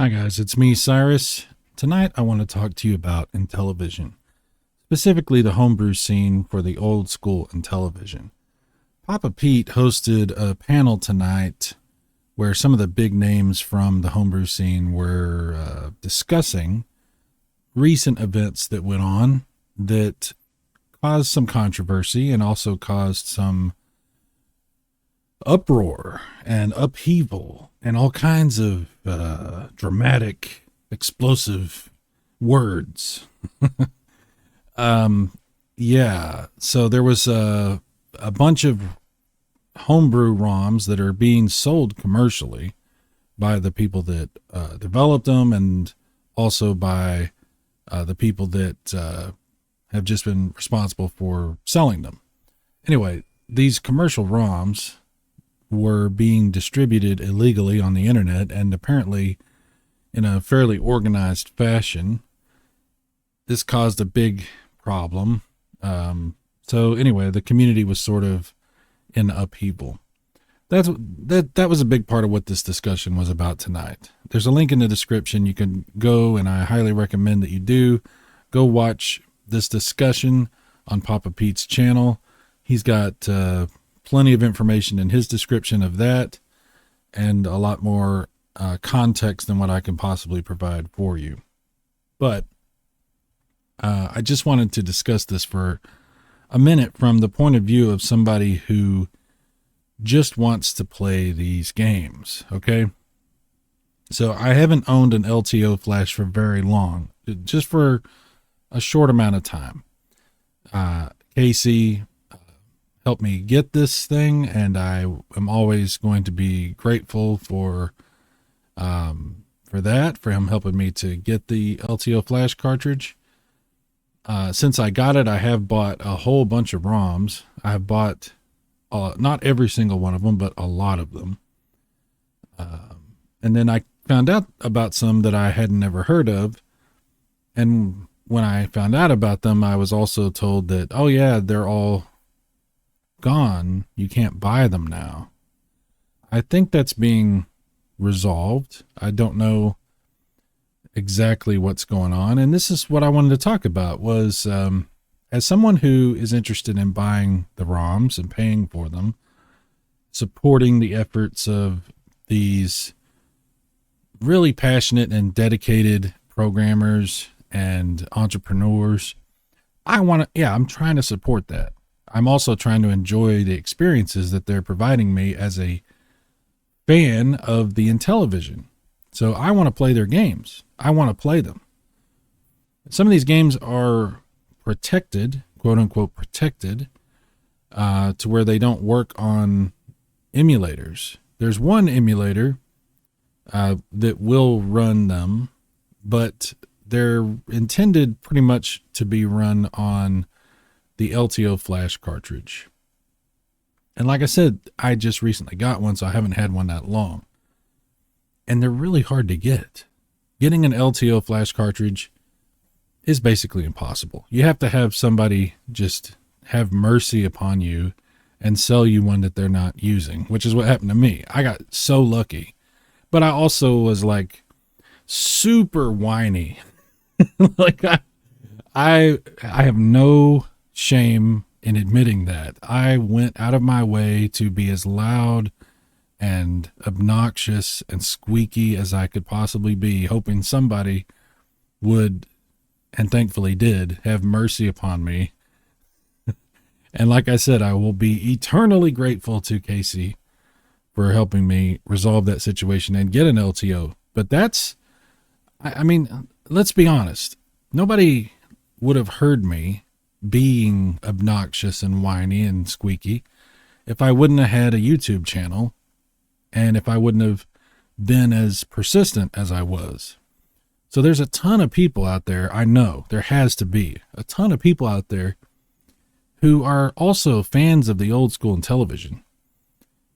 Hi guys, it's me, Cyrus. Tonight I want to talk to you about Intellivision, specifically the homebrew scene for the old school Intellivision. Papa Pete hosted a panel tonight where some of the big names from the homebrew scene were discussing recent events that went on that caused some controversy and also caused some uproar and upheaval and all kinds of dramatic, explosive words. Yeah, so there was a bunch of homebrew ROMs that are being sold commercially by the people that developed them, and also by the people that have just been responsible for selling them. Anyway, these commercial ROMs were being distributed illegally on the internet, and apparently in a fairly organized fashion. This caused a big problem. So anyway, the community was sort of in upheaval. That was a big part of what this discussion was about tonight. There's a link in the description. You can go, and I highly recommend that you do go watch this discussion on Papa Pete's channel. He's got plenty of information in his description of that, and a lot more context than what I can possibly provide for you. But I just wanted to discuss this for a minute from the point of view of somebody who just wants to play these games. Okay. So I haven't owned an LTO flash for very long, just for a short amount of time. Casey helped me get this thing, and I am always going to be grateful for that, for him helping me to get the LTO flash cartridge. Since I got it, I have bought a whole bunch of ROMs. I have bought not every single one of them, but a lot of them. And then I found out about some that I had never heard of. And when I found out about them, I was also told that, oh yeah, they're all gone. You can't buy them now. I think that's being resolved. I don't know exactly what's going on. And this is what I wanted to talk about was, as someone who is interested in buying the ROMs and paying for them, supporting the efforts of these really passionate and dedicated programmers and entrepreneurs, I'm trying to support that. I'm also trying to enjoy the experiences that they're providing me as a fan of the Intellivision. So I want to play their games. I want to play them. Some of these games are protected, quote unquote protected, to where they don't work on emulators. There's one emulator that will run them, but they're intended pretty much to be run on the LTO flash cartridge. And like I said, I just recently got one, so I haven't had one that long. And they're really hard to get. Getting an LTO flash cartridge is basically impossible. You have to have somebody just have mercy upon you and sell you one that they're not using, which is what happened to me. I got so lucky. But I also was like super whiny. Like I have no shame in admitting that. I went out of my way to be as loud and obnoxious and squeaky as I could possibly be, hoping somebody would, and thankfully did, have mercy upon me. And like I said, I will be eternally grateful to Casey for helping me resolve that situation and get an LTO. But I mean, let's be honest. Nobody would have heard me being obnoxious and whiny and squeaky if I wouldn't have had a YouTube channel, and if I wouldn't have been as persistent as I was. So there's a ton of people out there. I know there has to be a ton of people out there who are also fans of the old school Intellivision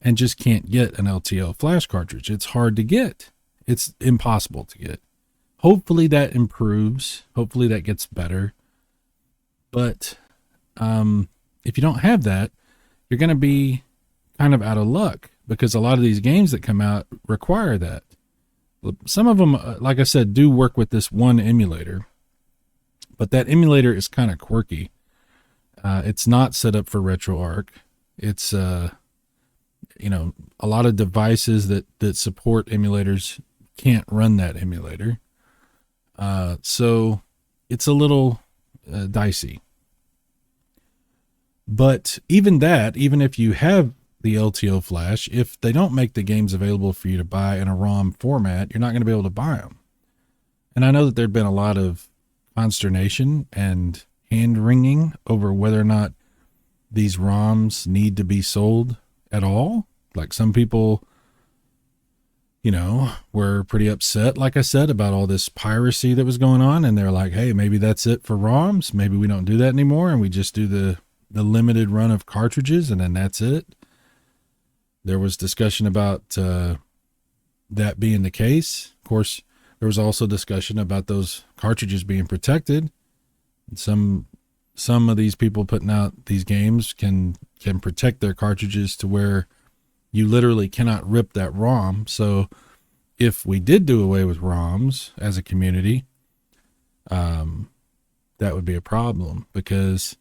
and just can't get an LTO flash cartridge. It's hard to get. It's impossible to get. Hopefully that improves. Hopefully that gets better. But if you don't have that, you're going to be kind of out of luck, because a lot of these games that come out require that. Some of them, like I said, do work with this one emulator, but that emulator is kind of quirky. It's not set up for RetroArch. It's a lot of devices that support emulators can't run that emulator. So it's a little dicey. But even if you have the LTO flash, if they don't make the games available for you to buy in a ROM format, you're not going to be able to buy them. And I know that there'd been a lot of consternation and hand wringing over whether or not these ROMs need to be sold at all. Like some people, were pretty upset, like I said, about all this piracy that was going on. And they're like, hey, maybe that's it for ROMs. Maybe we don't do that anymore. And we just do the limited run of cartridges and then that's it. There was discussion about that being the case. Of course, there was also discussion about those cartridges being protected. Some of these people putting out these games can protect their cartridges to where you literally cannot rip that ROM. So if we did do away with ROMs as a community, that would be a problem, because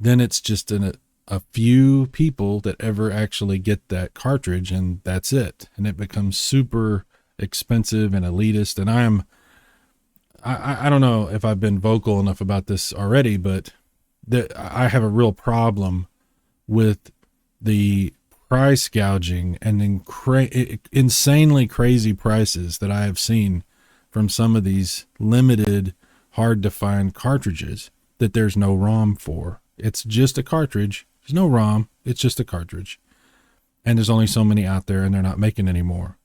then it's just a few people that ever actually get that cartridge, and that's it. And it becomes super expensive and elitist. And I don't know if I've been vocal enough about this already, but I have a real problem with the price gouging and insanely crazy prices that I have seen from some of these limited, hard to find cartridges that there's no ROM for. It's just a cartridge. There's no ROM. It's just a cartridge. And there's only so many out there, and they're not making any more.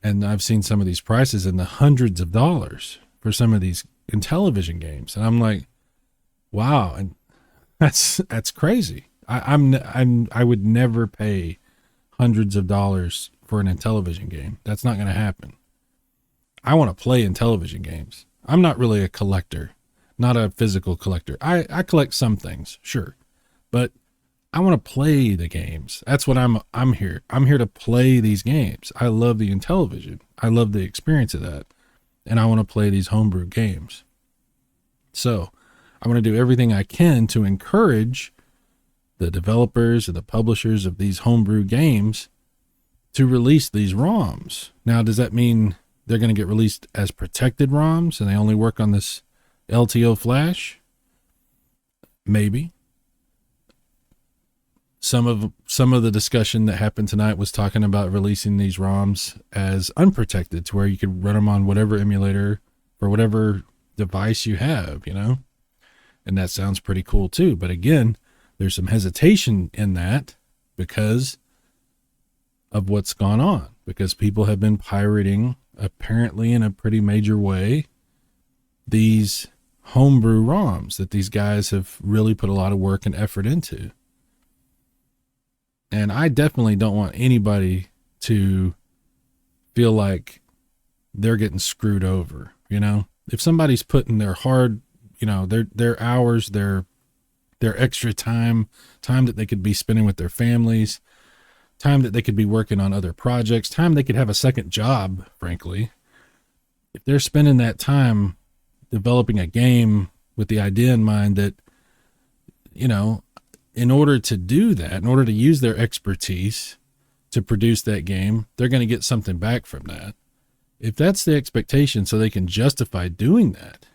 And I've seen some of these prices in the hundreds of dollars for some of these Intellivision games. And I'm like, wow. And that's crazy. I would never pay hundreds of dollars for an Intellivision game. That's not going to happen. I want to play Intellivision games. I'm not really a collector, not a physical collector. I collect some things, sure, but I want to play the games. That's what I'm here. I'm here to play these games. I love the Intellivision. I love the experience of that. And I want to play these homebrew games. So I want to do everything I can to encourage the developers and the publishers of these homebrew games to release these ROMs. Now, does that mean they're going to get released as protected ROMs and they only work on this LTO flash? Maybe. Some of the discussion that happened tonight was talking about releasing these ROMs as unprotected, to where you could run them on whatever emulator or whatever device you have, and that sounds pretty cool too. But again, there's some hesitation in that because of what's gone on, because people have been pirating, apparently in a pretty major way, these homebrew ROMs that these guys have really put a lot of work and effort into. And I definitely don't want anybody to feel like they're getting screwed over. If somebody's putting their hard, their hours, their extra time that they could be spending with their families, time that they could be working on other projects, time they could have a second job, frankly. If they're spending that time developing a game with the idea in mind that, in order to do that, in order to use their expertise to produce that game, they're going to get something back from that. If that's the expectation, so they can justify doing that,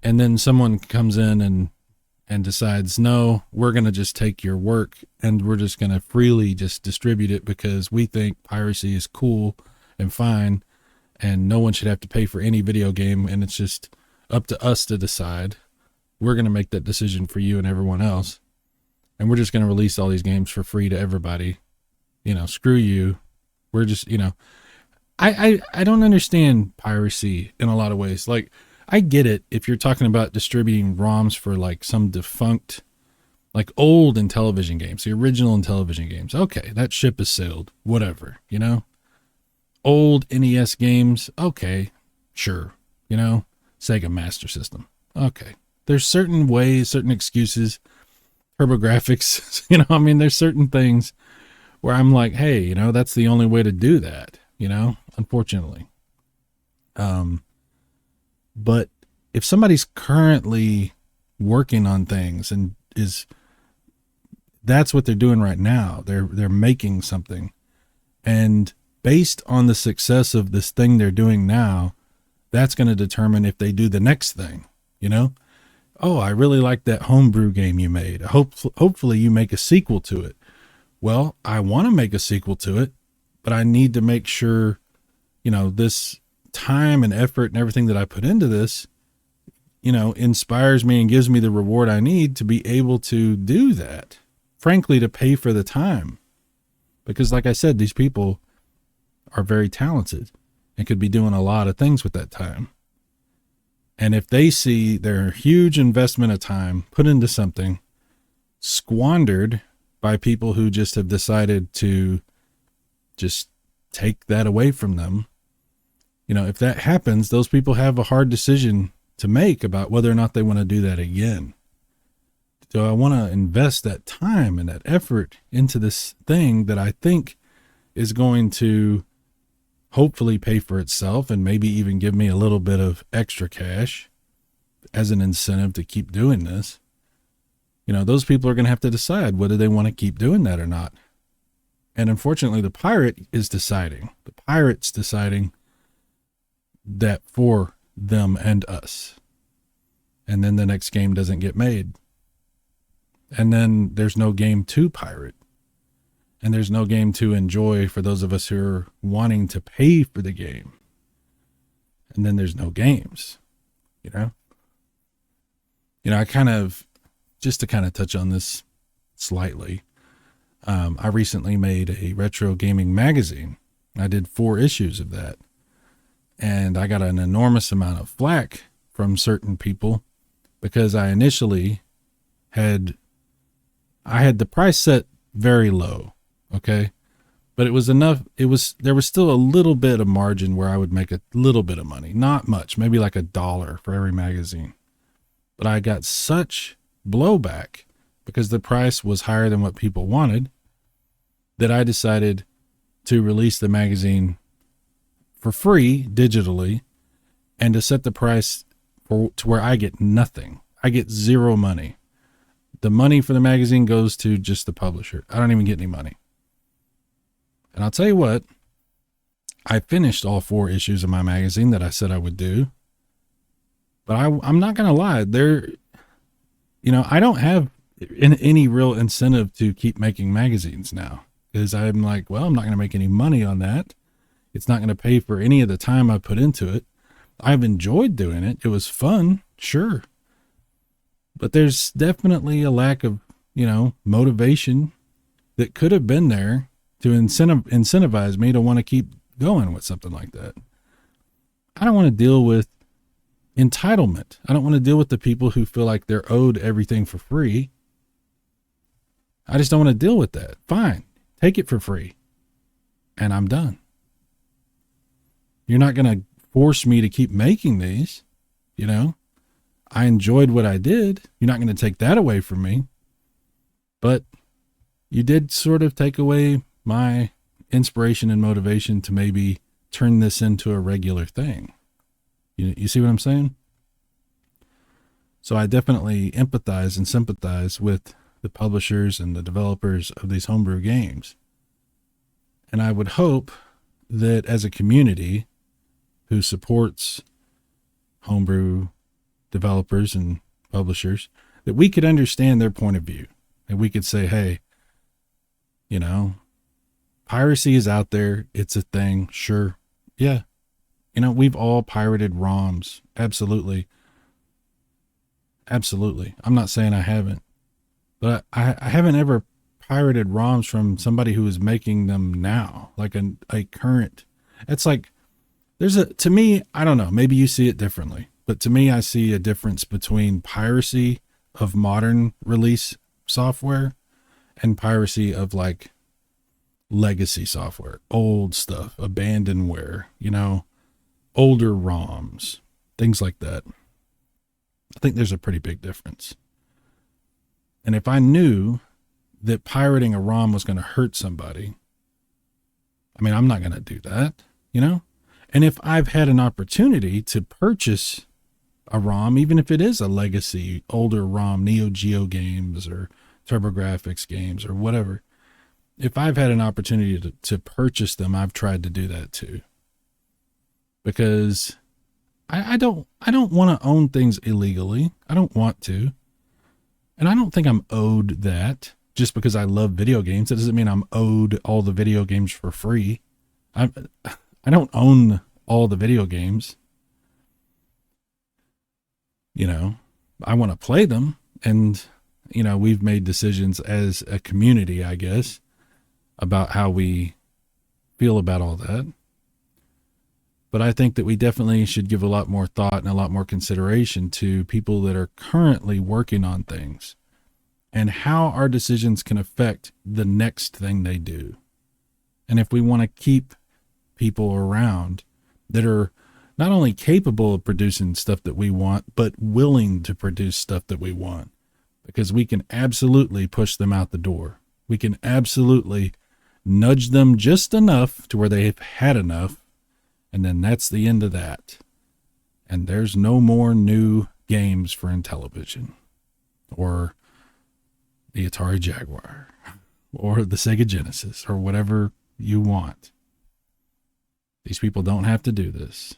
and then someone comes in and decides, no, we're going to just take your work and we're just going to freely just distribute it because we think piracy is cool and fine and no one should have to pay for any video game, and it's just up to us to decide. We're going to make that decision for you and everyone else. And we're just going to release all these games for free to everybody. Screw you. We're just, I don't understand piracy in a lot of ways. Like, I get it if you're talking about distributing ROMs for like some defunct, like old Intellivision games, the original Intellivision games. Okay, that ship has sailed, whatever, Old NES games, okay, sure, Sega Master System, okay. There's certain ways, certain excuses, TurboGrafx, there's certain things where I'm like, hey, that's the only way to do that. unfortunately. But if somebody's currently working on things and that's what they're doing right now. They're making something. And based on the success of this thing they're doing now, that's going to determine if they do the next thing, Oh, I really like that homebrew game you made. Hopefully you make a sequel to it. Well, I want to make a sequel to it, but I need to make sure, this time and effort and everything that I put into this, inspires me and gives me the reward I need to be able to do that. Frankly, to pay for the time. Because like I said, these people are very talented and could be doing a lot of things with that time. And if they see their huge investment of time put into something squandered by people who just have decided to just take that away from them, if that happens, those people have a hard decision to make about whether or not they want to do that again. Do I want to invest that time and that effort into this thing that I think is going to hopefully pay for itself and maybe even give me a little bit of extra cash as an incentive to keep doing this? Those people are going to have to decide whether they want to keep doing that or not. And unfortunately, the pirate is deciding. The pirate's deciding that for them and us. And then the next game doesn't get made. And then there's no game to pirate. And there's no game to enjoy for those of us who are wanting to pay for the game. And then there's no games, I just to kind of touch on this slightly, I recently made a retro gaming magazine. I did 4 issues of that. And I got an enormous amount of flack from certain people because I initially had the price set very low. Okay. But it was enough. There was still a little bit of margin where I would make a little bit of money, not much, maybe like $1 for every magazine. But I got such blowback because the price was higher than what people wanted that I decided to release the magazine for free digitally and to set the price to where I get nothing. I get zero money. The money for the magazine goes to just the publisher. I don't even get any money. And I'll tell you what, I finished all 4 issues of my magazine that I said I would do. But I'm not going to lie. I don't have any real incentive to keep making magazines now because I'm like, well, I'm not going to make any money on that. It's not going to pay for any of the time I put into it. I've enjoyed doing it. It was fun. Sure. But there's definitely a lack of, motivation that could have been there to incentivize me to want to keep going with something like that. I don't want to deal with entitlement. I don't want to deal with the people who feel like they're owed everything for free. I just don't want to deal with that. Fine. Take it for free. And I'm done. You're not going to force me to keep making these. I enjoyed what I did. You're not going to take that away from me. But you did sort of take away my inspiration and motivation to maybe turn this into a regular thing. You see what I'm saying? So I definitely empathize and sympathize with the publishers and the developers of these homebrew games. And I would hope that as a community who supports homebrew developers and publishers, that we could understand their point of view. And we could say, hey, piracy is out there. It's a thing. Sure. Yeah. We've all pirated ROMs. Absolutely. Absolutely. I'm not saying I haven't, but I haven't ever pirated ROMs from somebody who is making them now, like a current. It's like, to me, I don't know, maybe you see it differently, but to me, I see a difference between piracy of modern release software and piracy of like legacy software, old stuff, abandonware, older ROMs, things like that. I think there's a pretty big difference. And if I knew that pirating a ROM was going to hurt somebody, I mean, I'm not going to do that, you know? And if I've had an opportunity to purchase a ROM, even if it is a legacy, older ROM, Neo Geo games or TurboGrafx games or whatever, if I've had an opportunity to purchase them, I've tried to do that too. Because I don't want to own things illegally. I don't want to. And I don't think I'm owed that just because I love video games. That doesn't mean I'm owed all the video games for free. I don't own all the video games. You know, I want to play them. And, you know, we've made decisions as a community, I guess, about how we feel about all that. But I think that we definitely should give a lot more thought and a lot more consideration to people that are currently working on things and how our decisions can affect the next thing they do. And if we want to keep people around that are not only capable of producing stuff that we want, but willing to produce stuff that we want, because we can absolutely push them out the door. We can absolutely nudge them just enough to where they've had enough. And then that's the end of that. And there's no more new games for Intellivision or the Atari Jaguar or the Sega Genesis or whatever you want. These people don't have to do this.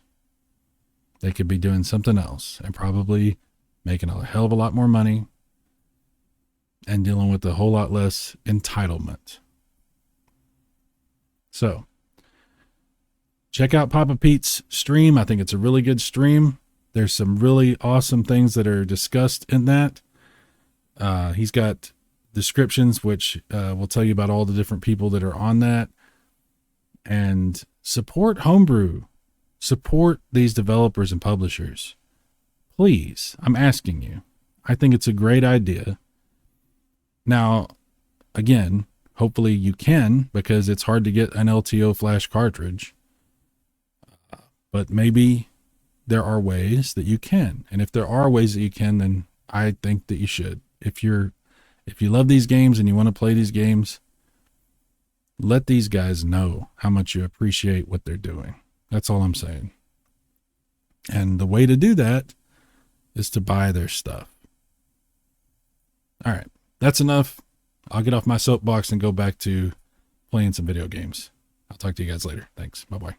They could be doing something else and probably making a hell of a lot more money and dealing with a whole lot less entitlement. So, check out Papa Pete's stream. I think it's a really good stream. There's some really awesome things that are discussed in that. He's got descriptions which will tell you about all the different people that are on that. And support Homebrew. Support these developers and publishers. Please, I'm asking you. I think it's a great idea. Now, again, hopefully you can, because it's hard to get an LTO flash cartridge. But maybe there are ways that you can. And if there are ways that you can, then I think that you should. If you love these games and you want to play these games, let these guys know how much you appreciate what they're doing. That's all I'm saying. And the way to do that is to buy their stuff. All right, that's enough. I'll get off my soapbox and go back to playing some video games. I'll talk to you guys later. Thanks. Bye-bye.